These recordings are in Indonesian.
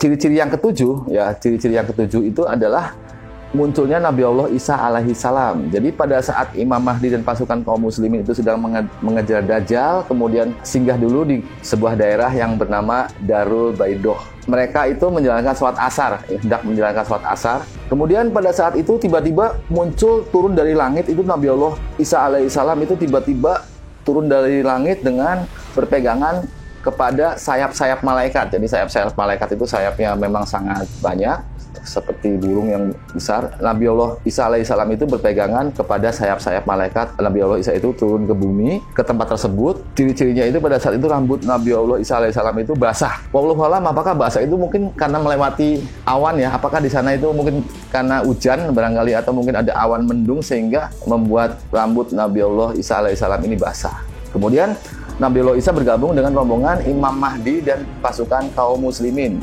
ciri-ciri yang ketujuh, ya, ciri-ciri yang ketujuh itu adalah munculnya Nabi Allah Isa alaihi salam. Jadi pada saat Imam Mahdi dan pasukan kaum muslimin itu sedang mengejar Dajjal, kemudian singgah dulu di sebuah daerah yang bernama Darul Baidoh. Mereka itu menjalankan sholat asar, hendak menjalankan sholat asar. Kemudian pada saat itu tiba-tiba muncul turun dari langit itu Nabi Allah Isa alaihi salam itu tiba-tiba turun dari langit dengan berpegangan kepada sayap-sayap malaikat. Jadi sayap-sayap malaikat itu sayapnya memang sangat banyak, seperti burung yang besar. Nabi Allah Isa alaihissalam itu berpegangan kepada sayap-sayap malaikat. Nabi Allah Isa itu turun ke bumi, ke tempat tersebut. Ciri-cirinya itu pada saat itu rambut Nabi Allah Isa alaihissalam itu basah. Wallahu alam, apakah basah itu mungkin karena melewati awan, ya? Apakah di sana itu mungkin karena hujan barangkali, atau mungkin ada awan mendung sehingga membuat rambut Nabi Allah Isa alaihissalam ini basah. Kemudian Nabi Allah Isa bergabung dengan rombongan Imam Mahdi dan pasukan kaum muslimin.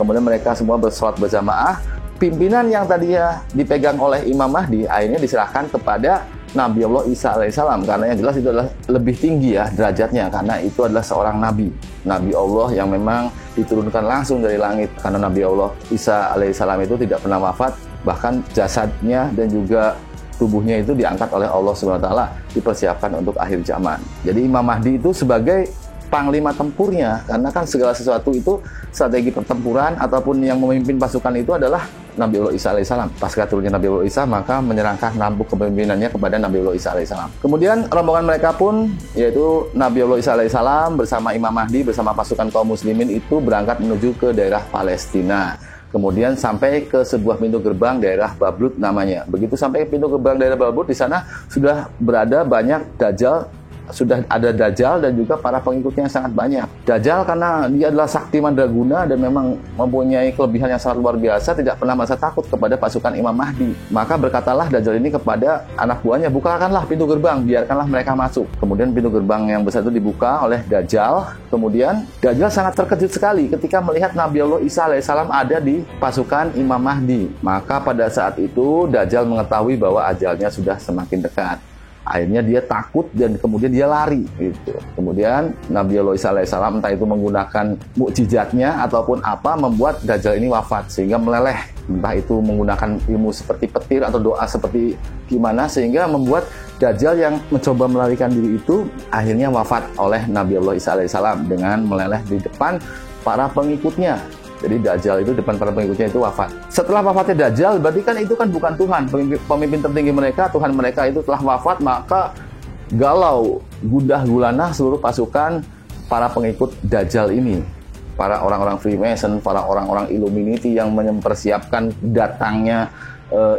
Kemudian mereka semua bersolat berjamaah. Pimpinan yang tadinya dipegang oleh Imam Mahdi akhirnya diserahkan kepada Nabi Allah Isa alaihissalam, karena yang jelas itu adalah lebih tinggi, ya, derajatnya, karena itu adalah seorang nabi Allah yang memang diturunkan langsung dari langit. Karena Nabi Allah Isa alaihissalam itu tidak pernah wafat, bahkan jasadnya dan juga tubuhnya itu diangkat oleh Allah SWT, dipersiapkan untuk akhir zaman. Jadi Imam Mahdi itu sebagai panglima tempurnya, karena kan segala sesuatu itu strategi pertempuran ataupun yang memimpin pasukan itu adalah Nabi Allah Isa alaihissalam. Pasca turunnya Nabi Allah Isa, maka menyerahkan nampuk kepemimpinannya kepada Nabi Allah Isa alaihissalam. Kemudian rombongan mereka pun, yaitu Nabi Allah Isa alaihissalam bersama Imam Mahdi bersama pasukan kaum muslimin itu berangkat menuju ke daerah Palestina. Kemudian sampai ke sebuah pintu gerbang daerah Babrut namanya. Begitu sampai pintu gerbang daerah Babrut, di sana sudah berada banyak Dajjal, sudah ada Dajjal dan juga para pengikutnya yang sangat banyak. Dajjal karena dia adalah sakti mandraguna dan memang mempunyai kelebihan yang sangat luar biasa, tidak pernah merasa takut kepada pasukan Imam Mahdi. Maka berkatalah Dajjal ini kepada anak buahnya, bukakanlah pintu gerbang, biarkanlah mereka masuk. Kemudian pintu gerbang yang besar itu dibuka oleh Dajjal. Kemudian Dajjal sangat terkejut sekali ketika melihat Nabi Allah Isa alaihissalam ada di pasukan Imam Mahdi. Maka pada saat itu Dajjal mengetahui bahwa ajalnya sudah semakin dekat. Akhirnya dia takut dan kemudian dia lari gitu. Kemudian Nabi Allah Isa alaihissalam entah itu menggunakan mukjizatnya ataupun apa membuat Dajjal ini wafat sehingga meleleh. Entah itu menggunakan ilmu seperti petir atau doa seperti gimana sehingga membuat Dajjal yang mencoba melarikan diri itu akhirnya wafat oleh Nabi Allah Isa alaihissalam dengan meleleh di depan para pengikutnya. Jadi Dajjal itu depan para pengikutnya itu wafat. Setelah wafatnya Dajjal, berarti kan itu kan bukan Tuhan. Pemimpin tertinggi mereka, Tuhan mereka itu telah wafat, maka galau, gundah gulana seluruh pasukan para pengikut Dajjal ini. Para orang-orang Freemason, para orang-orang Illuminati yang mempersiapkan datangnya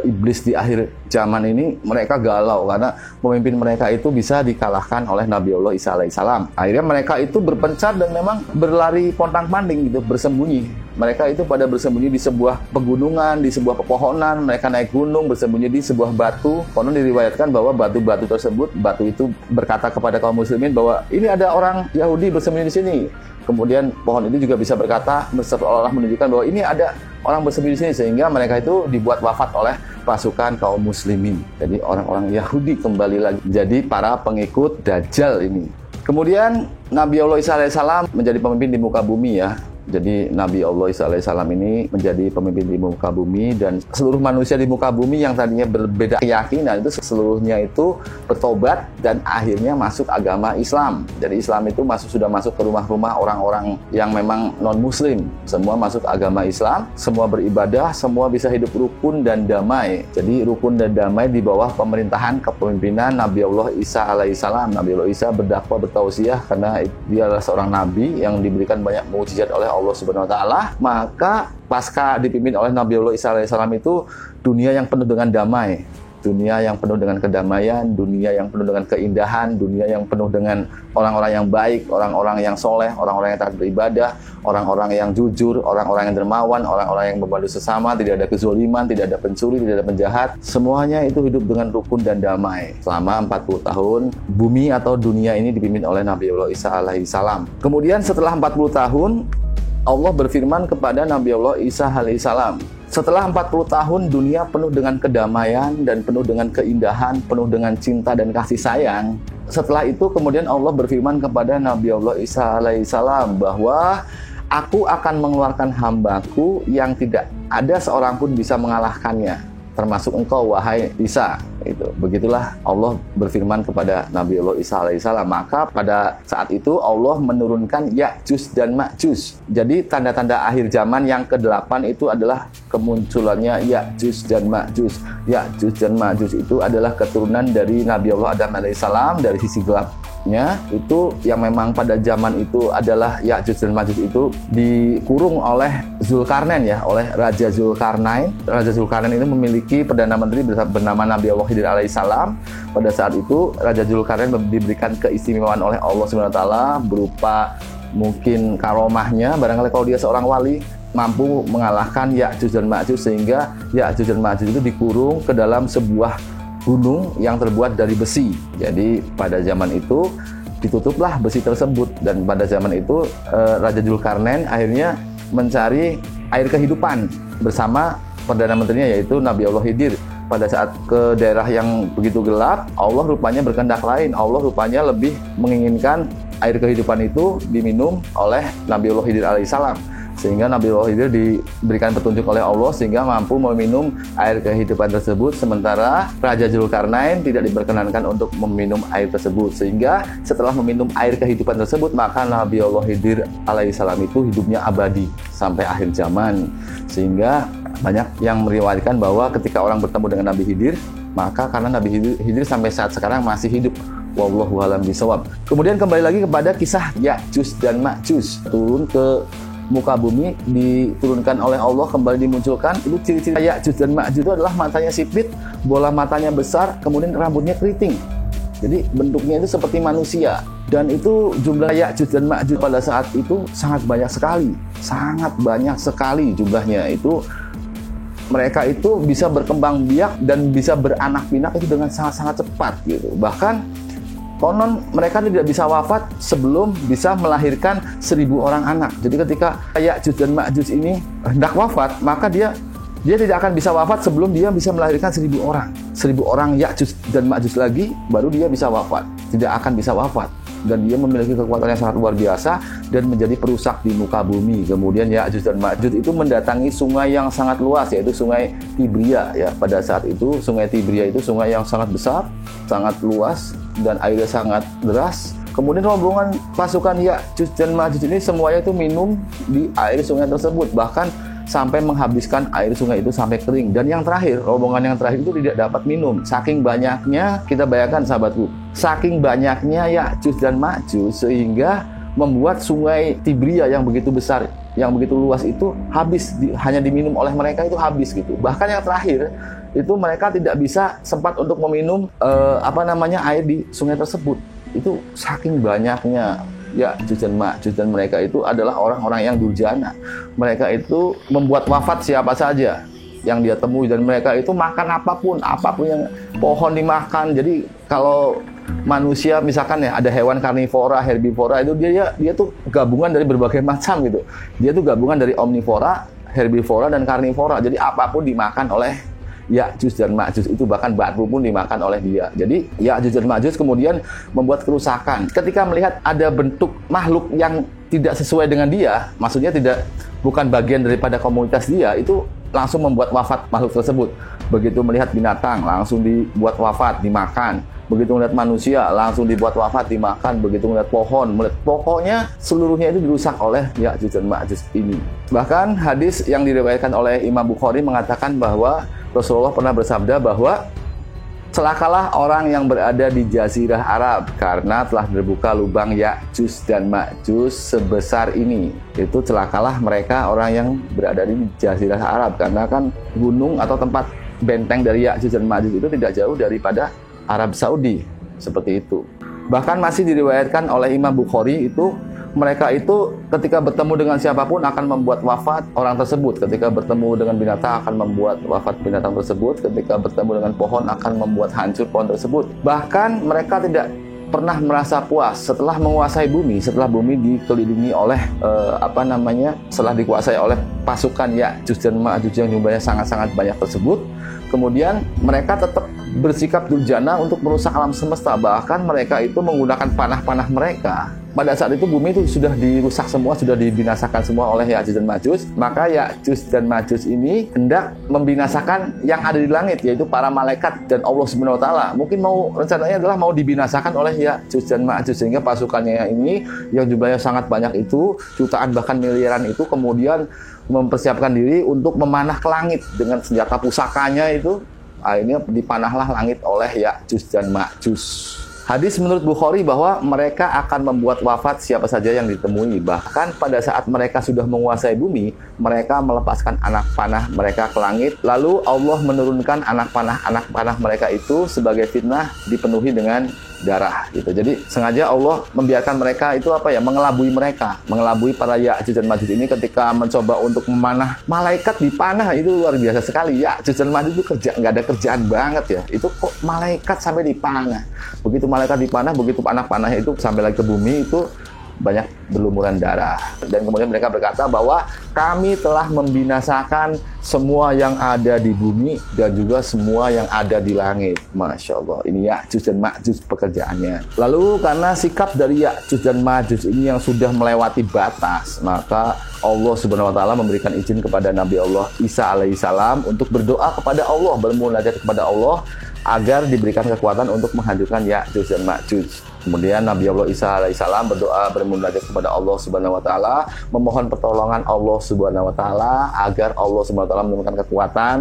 iblis di akhir zaman ini, mereka galau karena pemimpin mereka itu bisa dikalahkan oleh Nabi Allah Isa alaihissalam. Akhirnya mereka itu berpencar dan memang berlari pontang-panting gitu, bersembunyi. Mereka itu pada bersembunyi di sebuah pegunungan, di sebuah pepohonan. Mereka naik gunung, bersembunyi di sebuah batu. Konon diriwayatkan bahwa batu-batu tersebut, batu itu berkata kepada kaum muslimin bahwa ini ada orang Yahudi bersembunyi di sini. Kemudian pohon itu juga bisa berkata, seolah-olah menunjukkan bahwa ini ada orang bersembunyi di sini, sehingga mereka itu dibuat wafat oleh pasukan kaum muslimin. Jadi orang-orang Yahudi kembali lagi jadi para pengikut Dajjal ini. Kemudian Nabi Allah Isa alaihissalam menjadi pemimpin di muka bumi, ya. Jadi Nabi Allah Isa alaihissalam ini menjadi pemimpin di muka bumi, dan seluruh manusia di muka bumi yang tadinya berbeda keyakinan itu seluruhnya itu bertobat dan akhirnya masuk agama Islam. Jadi Islam itu sudah masuk ke rumah-rumah orang-orang yang memang non-muslim. Semua masuk agama Islam, semua beribadah, semua bisa hidup rukun dan damai. Jadi rukun dan damai di bawah pemerintahan kepemimpinan Nabi Allah Isa alaihissalam. Nabi Allah Isa berdakwah, bertausiah karena dia adalah seorang nabi yang diberikan banyak mukjizat oleh Allah Subhanahu wa taala. Maka pasca dipimpin oleh Nabi Allah Isa alaihissalam itu dunia yang penuh dengan damai, dunia yang penuh dengan kedamaian, dunia yang penuh dengan keindahan, dunia yang penuh dengan orang-orang yang baik, orang-orang yang soleh, orang-orang yang taat beribadah, orang-orang yang jujur, orang-orang yang dermawan, orang-orang yang membantu sesama, tidak ada kezoliman, tidak ada pencuri, tidak ada penjahat. Semuanya itu hidup dengan rukun dan damai selama 40 tahun. Bumi atau dunia ini dipimpin oleh Nabi Allah Isa alaihissalam. Kemudian setelah 40 tahun Allah berfirman kepada Nabi Allah Isa alaihissalam, setelah 40 tahun dunia penuh dengan kedamaian dan penuh dengan keindahan, penuh dengan cinta dan kasih sayang. Setelah itu kemudian Allah berfirman kepada Nabi Allah Isa alaihissalam bahwa Aku akan mengeluarkan hambaku yang tidak ada seorang pun bisa mengalahkannya, termasuk engkau wahai Isa. Itu begitulah Allah berfirman kepada Nabi Allah Isa alaihissalam. Maka pada saat itu Allah menurunkan Ya'juj dan Ma'juj. Jadi tanda-tanda akhir zaman yang ke-8 itu adalah kemunculannya Ya'juj dan Ma'juj. Ya'juj dan Ma'juj itu adalah keturunan dari Nabi Allah Adam alaihissalam. Dari sisi gelapnya itu yang memang pada zaman itu adalah Ya'juj dan Ma'juj itu dikurung oleh Zulkarnain, ya, oleh Raja Zulkarnain. Raja Zulkarnain ini memiliki perdana menteri bernama Nabi Allah Khidir alaihissalam. Pada saat itu Raja Zulkarnain diberikan keistimewaan oleh Allah SWT berupa mungkin karomahnya, barangkali kalau dia seorang wali mampu mengalahkan Ya'juj dan Ma'juj, sehingga Ya'juj dan Ma'juj itu dikurung ke dalam sebuah gunung yang terbuat dari besi. Jadi pada zaman itu ditutuplah besi tersebut, dan pada zaman itu Raja Zulkarnain akhirnya mencari air kehidupan bersama perdana menterinya yaitu Nabi Allah Khidir. Pada saat ke daerah yang begitu gelap, Allah rupanya berkehendak lain. Allah rupanya lebih menginginkan air kehidupan itu diminum oleh Nabi Allah Khidir alaihissalam, sehingga Nabi Allah Khidir diberikan petunjuk oleh Allah sehingga mampu meminum air kehidupan tersebut, sementara Raja Zulkarnain tidak diperkenankan untuk meminum air tersebut. Sehingga setelah meminum air kehidupan tersebut, maka Nabi Allah Khidir alaihissalam itu hidupnya abadi sampai akhir zaman. Sehingga banyak yang meriwayatkan bahwa ketika orang bertemu dengan Nabi Khidir, maka karena Nabi Khidir sampai saat sekarang masih hidup. Wallahu a'lam bishawab. Kemudian kembali lagi kepada kisah Ya'juj dan Ma'juj turun ke muka bumi, diturunkan oleh Allah, kembali dimunculkan. Itu ciri-ciri Ya'juj dan Ma'juj itu adalah matanya sipit, bola matanya besar, kemudian rambutnya keriting. Jadi bentuknya itu seperti manusia. Dan itu jumlah Ya'juj dan Ma'juj pada saat itu sangat banyak sekali jumlahnya. Itu mereka itu bisa berkembang biak dan bisa beranak pinak itu dengan sangat-sangat cepat gitu. Bahkan konon mereka tidak bisa wafat sebelum bisa melahirkan 1000 orang anak. Jadi ketika Ya'juj dan Ma'juj ini hendak wafat, maka dia tidak akan bisa wafat sebelum dia bisa melahirkan 1000 orang. 1000 orang Ya'juj dan Ma'juj lagi baru dia bisa wafat. Tidak akan bisa wafat. Dan dia memiliki kekuatan yang sangat luar biasa dan menjadi perusak di muka bumi. Kemudian Ya'juj dan Ma'juj itu mendatangi sungai yang sangat luas, yaitu sungai Tibria. Ya, pada saat itu sungai Tibria itu sungai yang sangat besar, sangat luas, dan airnya sangat deras. Kemudian rombongan pasukan Ya'juj dan Ma'juj ini semuanya itu minum di air sungai tersebut, bahkan sampai menghabiskan air sungai itu sampai kering. Dan yang terakhir, rombongan yang terakhir itu tidak dapat minum. Saking banyaknya, kita bayangkan sahabatku, saking banyaknya Ya'juj dan Ma'juj sehingga membuat sungai Tibria yang begitu besar, yang begitu luas itu habis, hanya diminum oleh mereka itu habis gitu. Bahkan yang terakhir itu mereka tidak bisa sempat untuk meminum air di sungai tersebut. Itu saking banyaknya Ya'juj dan Ma'juj, dan mereka itu adalah orang-orang yang durjana. Mereka itu membuat wafat siapa saja yang dia temui, dan mereka itu makan apapun yang pohon dimakan. Jadi kalau manusia misalkan ya ada hewan karnivora, herbivora, itu dia tuh gabungan dari berbagai macam gitu. Dia tuh gabungan dari omnivora, herbivora, dan karnivora. Jadi apapun dimakan oleh Ya'juj dan Ma'juj itu, bahkan batu pun dimakan oleh dia. Jadi Ya'juj dan Ma'juj kemudian membuat kerusakan. Ketika melihat ada bentuk makhluk yang tidak sesuai dengan dia, maksudnya bukan bagian daripada komunitas dia, itu langsung membuat wafat makhluk tersebut. Begitu melihat binatang, langsung dibuat wafat, dimakan. Begitu melihat manusia, langsung dibuat wafat, dimakan. Begitu melihat pokoknya seluruhnya itu dirusak oleh Ya'juj dan Ma'juj ini. Bahkan hadis yang diriwayatkan oleh Imam Bukhari mengatakan bahwa Rasulullah pernah bersabda bahwa celakalah orang yang berada di Jazirah Arab karena telah terbuka lubang Ya'juj dan Ma'juj sebesar ini. Itu celakalah mereka orang yang berada di Jazirah Arab, karena kan gunung atau tempat benteng dari Ya'juj dan Ma'juj itu tidak jauh daripada Arab Saudi, seperti itu. Bahkan masih diriwayatkan oleh Imam Bukhari itu mereka itu ketika bertemu dengan siapapun akan membuat wafat orang tersebut. Ketika bertemu dengan binatang akan membuat wafat binatang tersebut. Ketika bertemu dengan pohon akan membuat hancur pohon tersebut. Bahkan mereka tidak pernah merasa puas setelah menguasai bumi, setelah bumi dikelilingi oleh setelah dikuasai oleh pasukan Ya'juj dan Ma'juj yang jumlahnya sangat-sangat banyak tersebut. Kemudian mereka tetap bersikap durjana untuk merusak alam semesta. Bahkan mereka itu menggunakan panah-panah mereka. Pada saat itu bumi itu sudah dirusak semua, sudah dibinasakan semua oleh Ya'juj dan Ma'juj. Maka Ya'juj dan Ma'juj ini hendak membinasakan yang ada di langit, yaitu para malaikat dan Allah Subhanahu wa taala. Mungkin rencananya adalah mau dibinasakan oleh Ya'juj dan Ma'juj, sehingga pasukannya ini yang jumlahnya sangat banyak itu, jutaan bahkan miliaran itu, kemudian mempersiapkan diri untuk memanah ke langit dengan senjata pusakanya itu. Akhirnya dipanahlah langit oleh Ya'juj dan Ma'juj. Hadis menurut Bukhari bahwa mereka akan membuat wafat siapa saja yang ditemui. Bahkan pada saat mereka sudah menguasai bumi, mereka melepaskan anak panah mereka ke langit. Lalu Allah menurunkan anak panah mereka itu sebagai fitnah, dipenuhi dengan darah gitu. Jadi sengaja Allah membiarkan mereka itu mengelabui para Ya'juj dan Ma'juj ini ketika mencoba untuk memanah malaikat dipanah. Itu luar biasa sekali. Ya'juj dan Ma'juj itu nggak ada kerjaan banget ya. Itu kok malaikat sampai dipanah. Begitu malaikat dipanah, begitu anak panahnya itu sampai lagi ke bumi, itu banyak berlumuran darah. Dan kemudian mereka berkata bahwa kami telah membinasakan semua yang ada di bumi dan juga semua yang ada di langit. Masya Allah, ini Ya'juj dan Ma'juj pekerjaannya. Lalu karena sikap dari Ya'juj dan Ma'juj ini yang sudah melewati batas, maka Allah Subhanahu wa taala memberikan izin kepada Nabi Allah Isa alaihissalam untuk berdoa kepada Allah, bermunajat kepada Allah agar diberikan kekuatan untuk menghancurkan Ya'juj dan Ma'juj. Kemudian Nabi Allah Isa alaihissalam berdoa, bermunajat kepada Allah Subhanahu wa taala, memohon pertolongan Allah Subhanahu wa taala agar Allah Subhanahu wa taala menurunkan kekuatan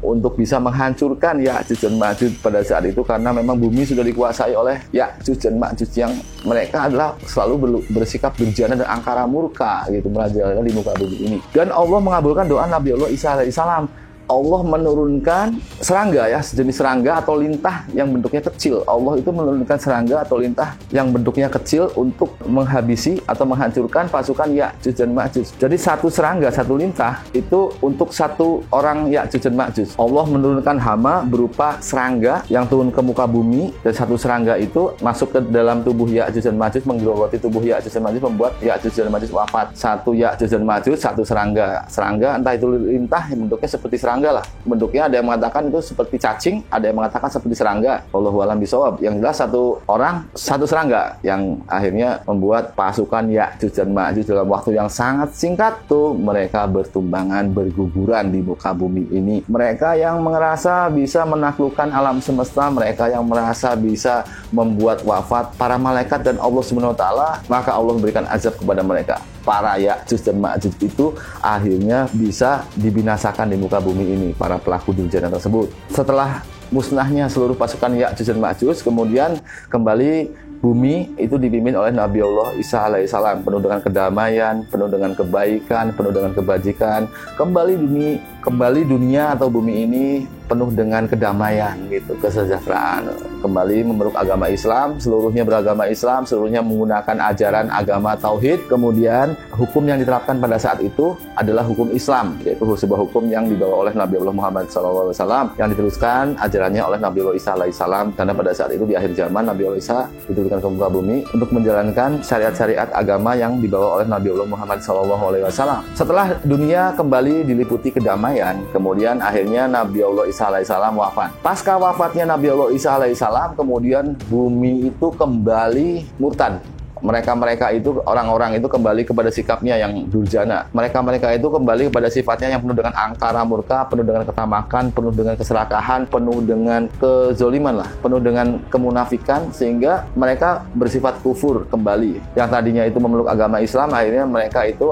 untuk bisa menghancurkan Ya'juj dan Ma'juj pada saat itu, karena memang bumi sudah dikuasai oleh Ya'juj dan Ma'juj yang mereka adalah selalu bersikap durjana dan angkara murka gitu, merajalela di muka bumi ini. Dan Allah mengabulkan doa Nabi Allah Isa alaihissalam. Allah menurunkan serangga ya, sejenis serangga atau lintah yang bentuknya kecil. Allah itu menurunkan serangga atau lintah yang bentuknya kecil untuk menghabisi atau menghancurkan pasukan Ya'juj dan Ma'juj. Jadi satu serangga, satu lintah itu untuk satu orang Ya'juj dan Ma'juj. Allah menurunkan hama berupa serangga yang turun ke muka bumi, dan satu serangga itu masuk ke dalam tubuh Ya'juj dan Ma'juj, menggerogoti tubuh Ya'juj dan Ma'juj, membuat Ya'juj dan Ma'juj wafat. Satu Ya'juj dan Ma'juj, satu serangga. Serangga entah itu lintah yang bentuknya seperti serangga lah. Bentuknya ada yang mengatakan itu seperti cacing, ada yang mengatakan seperti serangga. Wallahu a'lam bishawab. Yang jelas satu orang, satu serangga yang akhirnya membuat pasukan Ya'juj dan Ma'juj dalam waktu yang sangat singkat tuh mereka bertumbangan, berguguran di muka bumi ini. Mereka yang merasa bisa menaklukkan alam semesta, mereka yang merasa bisa membuat wafat para malaikat dan Allah Subhanahu wa taala, maka Allah memberikan azab kepada mereka. Para Ya'juj dan Ma'juj itu akhirnya bisa dibinasakan di muka bumi ini, para pelaku durjana tersebut. Setelah musnahnya seluruh pasukan Ya'juj dan Ma'juj, kemudian kembali bumi itu dipimpin oleh Nabi Allah Isa alaihissalam, penuh dengan kedamaian, penuh dengan kebaikan, penuh dengan kebajikan. Kembali dunia atau bumi ini penuh dengan kedamaian gitu, kesejahteraan. Kembali memeluk agama Islam, seluruhnya beragama Islam, seluruhnya menggunakan ajaran agama tauhid. Kemudian hukum yang diterapkan pada saat itu adalah hukum Islam, yaitu sebuah hukum yang dibawa oleh Nabi Allah Muhammad SAW, yang diteruskan ajarannya oleh Nabi Allah Isa alaihissalam. Karena pada saat itu di akhir zaman Nabi Allah Isa diturunkan ke muka bumi untuk menjalankan syariat-syariat agama yang dibawa oleh Nabi Allah Muhammad SAW. Setelah dunia kembali diliputi kedamaian, kemudian akhirnya Nabi Allah Isa alaihissalam wafat. Pasca wafatnya Nabi Allah Isa alaihissalam, kemudian bumi itu kembali murtad. Mereka itu, orang-orang itu kembali kepada sikapnya yang durjana. Mereka itu kembali kepada sifatnya yang penuh dengan angkara murka, penuh dengan ketamakan, penuh dengan keserakahan, penuh dengan kezoliman lah, penuh dengan kemunafikan, sehingga mereka bersifat kufur kembali. Yang tadinya itu memeluk agama Islam, akhirnya mereka itu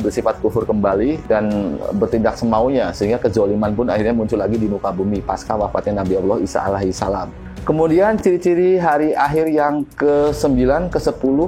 bersifat kufur kembali dan bertindak semaunya, sehingga kezoliman pun akhirnya muncul lagi di muka bumi pasca wafatnya Nabi Allah Isa alaihissalam. Kemudian ciri-ciri hari akhir yang ke-9, ke-10,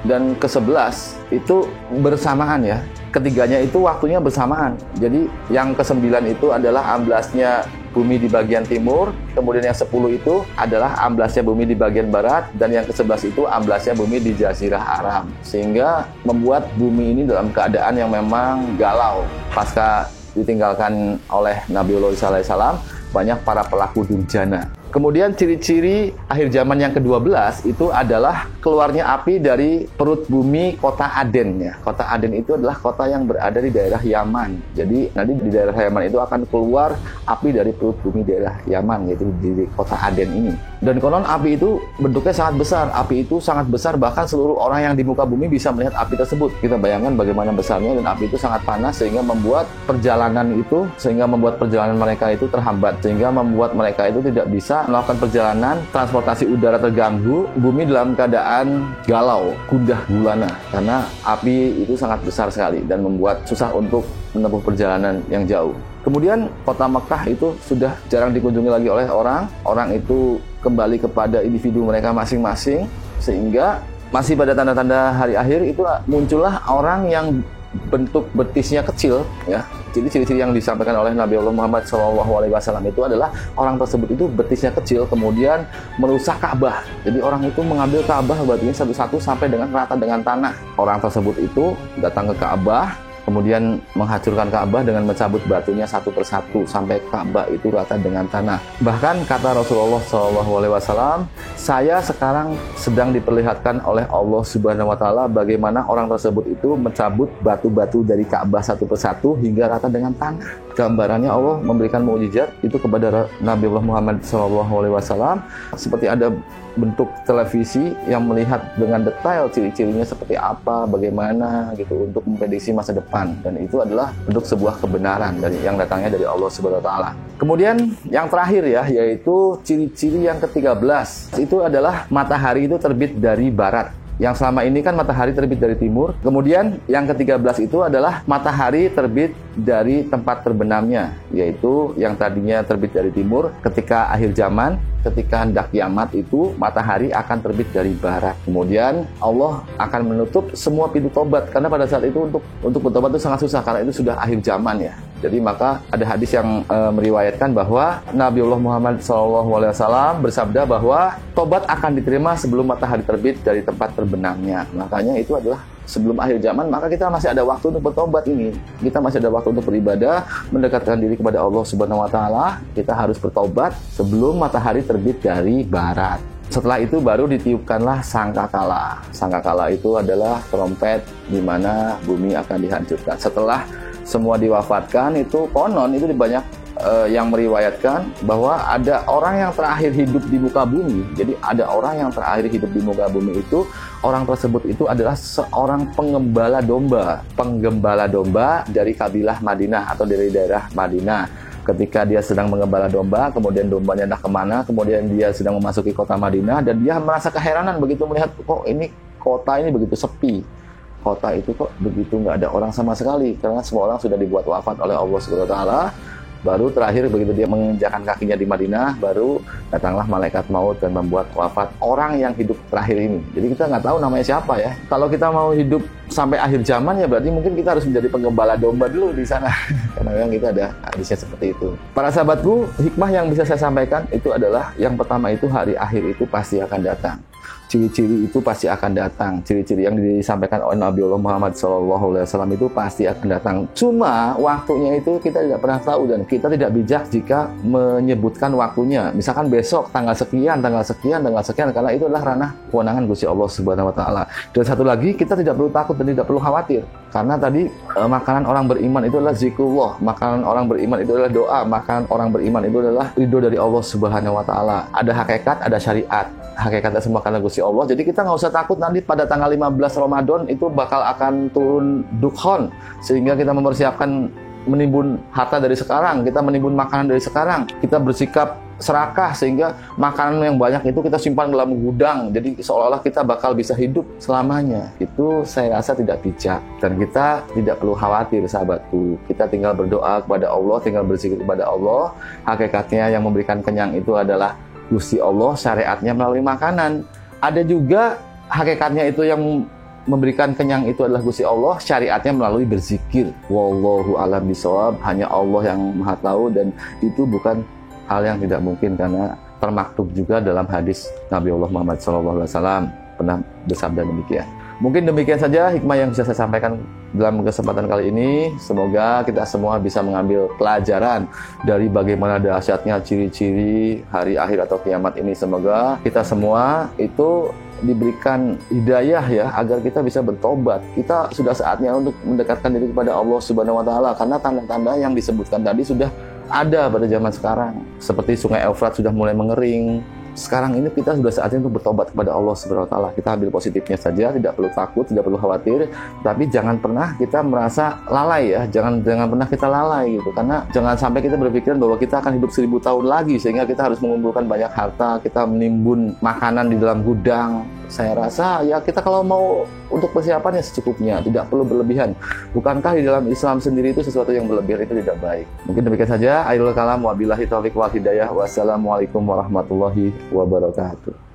dan ke-11 itu bersamaan ya. Ketiganya itu waktunya bersamaan. Jadi yang ke-9 itu adalah amblasnya bumi di bagian timur, kemudian yang 10 itu adalah amblasnya bumi di bagian barat, dan yang ke-11 itu amblasnya bumi di Jazirah Arab. Sehingga membuat bumi ini dalam keadaan yang memang galau. Pasca ditinggalkan oleh Nabi Allah alaihissalam, banyak para pelaku durjana. Kemudian ciri-ciri akhir zaman yang ke-12 itu adalah keluarnya api dari perut bumi kota Aden ya. Kota Aden itu adalah kota yang berada di daerah Yaman. Jadi nanti di daerah Yaman itu akan keluar api dari perut bumi daerah Yaman, yaitu di kota Aden ini. Dan konon api itu bentuknya sangat besar. Api itu sangat besar, bahkan seluruh orang yang di muka bumi bisa melihat api tersebut. Kita bayangkan bagaimana besarnya, dan api itu sangat panas sehingga membuat perjalanan mereka itu terhambat, sehingga membuat mereka itu tidak bisa melakukan perjalanan, transportasi udara terganggu, bumi dalam keadaan galau, gundah gulana, karena api itu sangat besar sekali dan membuat susah untuk menempuh perjalanan yang jauh. Kemudian kota Mekah itu sudah jarang dikunjungi lagi oleh orang itu kembali kepada individu mereka masing-masing, sehingga masih pada tanda-tanda hari akhir itu muncullah orang yang bentuk betisnya kecil ya. Jadi ciri-ciri yang disampaikan oleh Nabi Allah Muhammad SAW itu adalah orang tersebut itu betisnya kecil, kemudian merusak Ka'bah. Jadi orang itu mengambil Ka'bah batunya satu-satu sampai dengan rata dengan tanah. Orang tersebut itu datang ke Ka'bah, kemudian menghancurkan Ka'bah dengan mencabut batunya satu persatu sampai Ka'bah itu rata dengan tanah. Bahkan kata Rasulullah SAW, saya sekarang sedang diperlihatkan oleh Allah Subhanahu Wa Taala bagaimana orang tersebut itu mencabut batu-batu dari Ka'bah satu persatu hingga rata dengan tanah. Gambarannya Allah memberikan mukjizat itu kepada Nabi Allah Muhammad SAW, seperti ada bentuk televisi yang melihat dengan detail ciri-cirinya seperti apa, bagaimana gitu untuk memprediksi masa depan, dan itu adalah bentuk sebuah kebenaran dari yang datangnya dari Allah Subhanahu Wa Taala. Kemudian yang terakhir ya, yaitu ciri-ciri yang ke-13 itu adalah matahari itu terbit dari barat. Yang selama ini kan matahari terbit dari timur. Kemudian yang ke-13 itu adalah matahari terbit dari tempat terbenamnya, yaitu yang tadinya terbit dari timur. Ketika akhir zaman, ketika hendak kiamat itu matahari akan terbit dari barat. Kemudian Allah akan menutup semua pintu tobat, karena pada saat itu untuk bertobat itu sangat susah karena itu sudah akhir zaman ya. Jadi maka ada hadis yang meriwayatkan bahwa Nabiullah Muhammad SAW bersabda bahwa tobat akan diterima sebelum matahari terbit dari tempat terbenamnya. Makanya itu adalah sebelum akhir zaman, maka kita masih ada waktu untuk bertobat ini. Kita masih ada waktu untuk beribadah, mendekatkan diri kepada Allah Subhanahu Wa Taala. Kita harus bertobat sebelum matahari terbit dari barat. Setelah itu baru ditiupkanlah sangkakala. Sangkakala itu adalah trompet di mana bumi akan dihancurkan. Setelah semua diwafatkan, itu konon itu banyak yang meriwayatkan bahwa ada orang yang terakhir hidup di muka bumi. Jadi ada orang yang terakhir hidup di muka bumi itu, orang tersebut itu adalah seorang penggembala domba dari kabilah Madinah atau dari daerah Madinah. Ketika dia sedang mengembala domba, kemudian dombanya entah kemana, kemudian dia sedang memasuki kota Madinah, dan dia merasa keheranan begitu melihat kok ini kota ini begitu sepi. Kota itu kok begitu nggak ada orang sama sekali, karena semua orang sudah dibuat wafat oleh Allah Subhanahu Wa Taala. Baru terakhir begitu dia menginjakkan kakinya di Madinah, baru datanglah malaikat maut dan membuat wafat orang yang hidup terakhir ini. Jadi kita nggak tahu namanya siapa ya. Kalau kita mau hidup sampai akhir zaman ya berarti mungkin kita harus menjadi penggembala domba dulu di sana. Karena memang kita ada hadisnya seperti itu. Para sahabatku, hikmah yang bisa saya sampaikan itu adalah yang pertama itu hari akhir itu pasti akan datang. Ciri-ciri itu pasti akan datang. Ciri-ciri yang disampaikan oleh Nabi Allah Muhammad SAW itu pasti akan datang. Cuma waktunya itu kita tidak pernah tahu, dan kita tidak bijak jika menyebutkan waktunya. Misalkan besok tanggal sekian, karena itu adalah ranah kewenangan Gusti Allah Subhanahu Wa Taala. Dan satu lagi, kita tidak perlu takut dan tidak perlu khawatir. Karena tadi makanan orang beriman itu adalah zikrullah, makanan orang beriman itu adalah doa, makanan orang beriman itu adalah ridho dari Allah Subhanahu Wa Taala. Ada hakikat, ada syariat. Hakikatnya semua karena Gusti Allah. Jadi kita nggak usah takut nanti pada tanggal 15 Ramadan itu bakal akan turun dukhon, sehingga kita mempersiapkan menimbun harta dari sekarang, kita menimbun makanan dari sekarang, kita bersikap serakah sehingga makanan yang banyak itu kita simpan dalam gudang, jadi seolah-olah kita bakal bisa hidup selamanya. Itu saya rasa tidak bijak, dan kita tidak perlu khawatir sahabatku. Kita tinggal berdoa kepada Allah, tinggal berzikir kepada Allah. Hakikatnya yang memberikan kenyang itu adalah Gusti Allah, syariatnya melalui makanan. Ada juga hakikatnya itu yang memberikan kenyang itu adalah Gusti Allah, syariatnya melalui berzikir. Wallahu a'lam bishawab, hanya Allah yang Maha tahu, dan itu bukan hal yang tidak mungkin karena termaktub juga dalam hadis Nabi Allah Muhammad SAW pernah bersabda demikian. Mungkin demikian saja hikmah yang bisa saya sampaikan dalam kesempatan kali ini. Semoga kita semua bisa mengambil pelajaran dari bagaimana dahsyatnya ciri-ciri hari akhir atau kiamat ini. Semoga kita semua itu diberikan hidayah ya, agar kita bisa bertobat. Kita sudah saatnya untuk mendekatkan diri kepada Allah Subhanahu wa taala, karena tanda-tanda yang disebutkan tadi sudah ada pada zaman sekarang. Seperti sungai Eufrat sudah mulai mengering. Sekarang ini kita sudah saatnya untuk bertobat kepada Allah Subhanahu wa taala. Kita ambil positifnya saja, tidak perlu takut, tidak perlu khawatir, tapi jangan pernah kita merasa lalai ya. Jangan pernah kita lalai gitu. Karena jangan sampai kita berpikiran bahwa kita akan hidup 1000 tahun lagi sehingga kita harus mengumpulkan banyak harta, kita menimbun makanan di dalam gudang. Saya rasa ya kita kalau mau untuk persiapannya secukupnya, tidak perlu berlebihan. Bukankah di dalam Islam sendiri itu sesuatu yang berlebihan itu tidak baik? Mungkin demikian saja. Akhirul kalam, wabillahi taufiq wal hidayah. Wassalamualaikum warahmatullahi wabarakatuh.